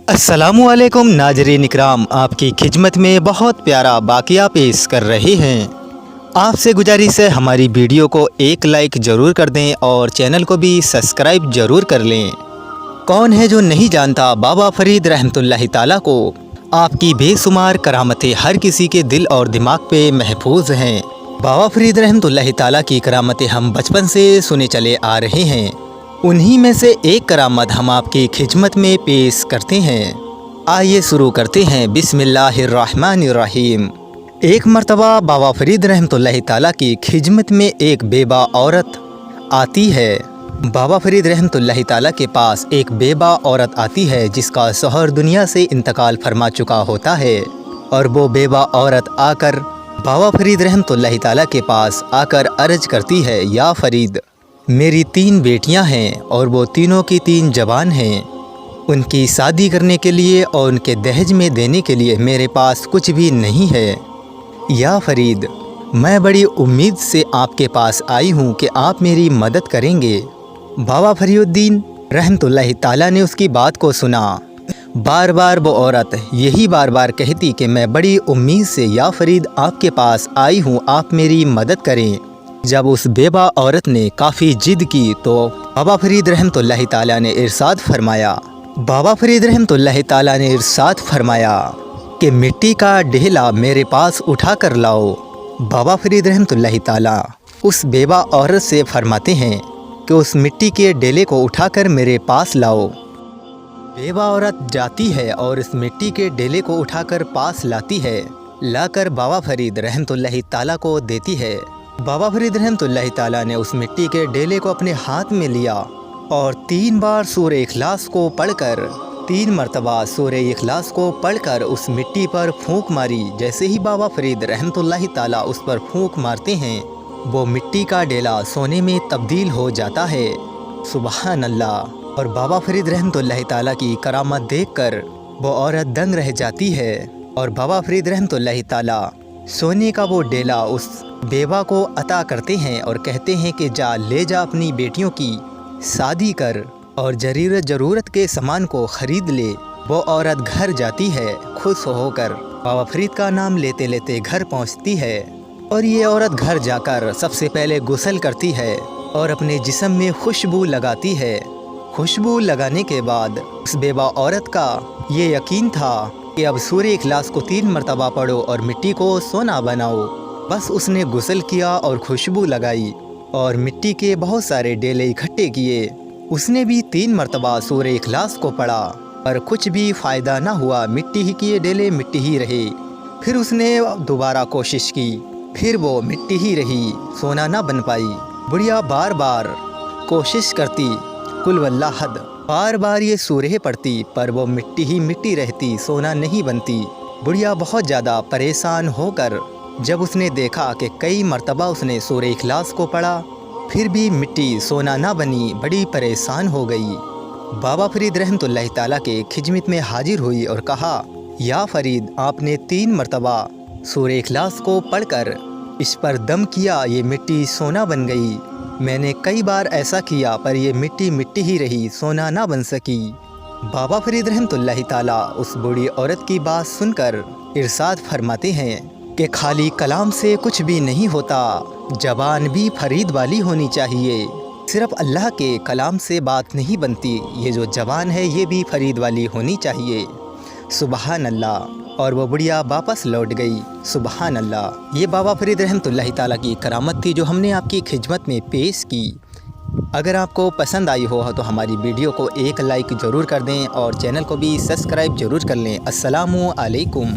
अस्सलामुअलैकुम नाज़रीन इकराम, आपकी खिदमत में बहुत प्यारा वाक़या पेश कर रहे हैं। आपसे गुजारिश है हमारी वीडियो को एक लाइक ज़रूर कर दें और चैनल को भी सब्सक्राइब ज़रूर कर लें। कौन है जो नहीं जानता बाबा फ़रीद रहमतुल्लाहि ताला को। आपकी बेशुमार करामतें हर किसी के दिल और दिमाग पे महफूज हैं। बाबा फ़रीद रहमतुल्लाहि ताला की करामतें हम बचपन से सुने चले आ रहे हैं। उन्हीं में से एक करामत हम आपकी खिदमत में पेश करते हैं। आइए शुरू करते हैं। बिस्मिल्लाहिर्रहमानिर्रहीम। एक मर्तबा बाबा फ़रीद रहमतुल्लाहि ताला की खिदमत में एक बेवा औरत आती है। बाबा फ़रीद रहमतुल्लाहि ताला के पास एक बेवा औरत आती है जिसका शौहर दुनिया से इंतकाल फरमा चुका होता है। और वो बेवा औरत आकर बाबा फ़रीद रहमतुल्लाहि ताला के पास आकर अर्ज करती है, या फ़रीद, मेरी 3 बेटियां हैं और वो तीनों की 3 जवान हैं। उनकी शादी करने के लिए और उनके दहेज में देने के लिए मेरे पास कुछ भी नहीं है। या फ़रीद, मैं बड़ी उम्मीद से आपके पास आई हूँ कि आप मेरी मदद करेंगे। बाबा फ़रीउद्दीन रहमतुल्लाहि ताला ने उसकी बात को सुना। बार बार वो औरत यही बार बार कहती कि मैं बड़ी उम्मीद से या फ़रीद आपके पास आई हूँ, आप मेरी मदद करें। जब उस बेवा औरत ने काफ़ी जिद की तो बाबा फ़रीद रहमतुल्लाहि ताला ने इरशाद फरमाया कि मिट्टी का ढेला मेरे पास उठा कर लाओ। बाबा फ़रीद रहमतुल्लाहि ताला उस बेवा औरत से फरमाते हैं कि उस मिट्टी के ढेले को उठाकर मेरे पास लाओ। बेवा औरत जाती है और इस मिट्टी के ढेले को उठाकर पास लाती है। लाकर बाबा फ़रीद रहमतुल्लाहि ताला को देती है। बाबा फ़रीद रहमतुल्लाहि ताला ने उस मिट्टी के ढेले को अपने हाथ में लिया और 3 बार सूरह इखलास को पढ़कर 3 मरतबा सूरह इखलास को पढ़कर उस मिट्टी पर फूंक मारी। जैसे ही बाबा फ़रीद रहमतुल्लाहि ताला उस पर फूंक मारते हैं, वो मिट्टी का ढेला सोने में तब्दील हो जाता है। सुबहान अल्लाह। और बाबा फ़रीद रहमतुल्लाहि ताला की करामत देखकर वो औरत दंग रह जाती है। और बाबा फ़रीद रहमतुल्लाहि ताला सोने का वो ढेला उस बेवा को अता करते हैं और कहते हैं कि जा ले जा, अपनी बेटियों की शादी कर और ज़रूरत के सामान को ख़रीद ले। वो औरत घर जाती है। खुश होकर बाबा फ़रीद का नाम लेते लेते घर पहुंचती है। और ये औरत घर जाकर सबसे पहले गुस्ल करती है और अपने जिस्म में खुशबू लगाती है। खुशबू लगाने के बाद उस बेवा औरत का ये यकीन था कि अब सूरह इखलास को 3 मरतबा पढ़ो और मिट्टी को सोना बनाओ। बस उसने गुस्ल किया और खुशबू लगाई और मिट्टी के बहुत सारे डेले इकट्ठे किए। उसने भी 3 मरतबा सूरह इखलास को पढ़ा पर कुछ भी फ़ायदा ना हुआ। मिट्टी ही किए डेले मिट्टी ही रहे। फिर उसने दोबारा कोशिश की, फिर वो मिट्टी ही रही, सोना ना बन पाई। बुढ़िया बार बार कोशिश करती, कुल वल्लाहद, बार बार ये सूरह पढ़ती पर वो मिट्टी ही मिट्टी रहती, सोना नहीं बनती। बुढ़िया बहुत ज़्यादा परेशान होकर जब उसने देखा कि कई मरतबा उसने सूरह इखलास को पढ़ा फिर भी मिट्टी सोना ना बनी, बड़ी परेशान हो गई। बाबा फ़रीद रहमतुल्लाहि ताला के खिदमत में हाजिर हुई और कहा, या फ़रीद, आपने 3 मरतबा सूरह इखलास को पढ़कर इस पर दम किया, ये मिट्टी सोना बन गई। मैंने कई बार ऐसा किया पर ये मिट्टी मिट्टी ही रही, सोना ना बन सकी। बाबा फ़रीद रहमतुल्लाहि ताला उस बूढ़ी औरत की बात सुनकर इरशाद फरमाते हैं कि खाली कलाम से कुछ भी नहीं होता, ज़बान भी फ़रीद वाली होनी चाहिए। सिर्फ़ अल्लाह के कलाम से बात नहीं बनती, ये जो ज़बान है ये भी फ़रीद वाली होनी चाहिए। सुबहान अल्लाह। और वो बुढ़िया वापस लौट गई। सुबहान अल्लाह। ये बाबा फ़रीद रहमतुल्लाहि ताला की करामत थी जो हमने आपकी खिदमत में पेश की। अगर आपको पसंद आई हो तो हमारी वीडियो को एक लाइक ज़रूर कर दें और चैनल को भी सब्सक्राइब ज़रूर कर लें। अस्सलामु अलैकुम।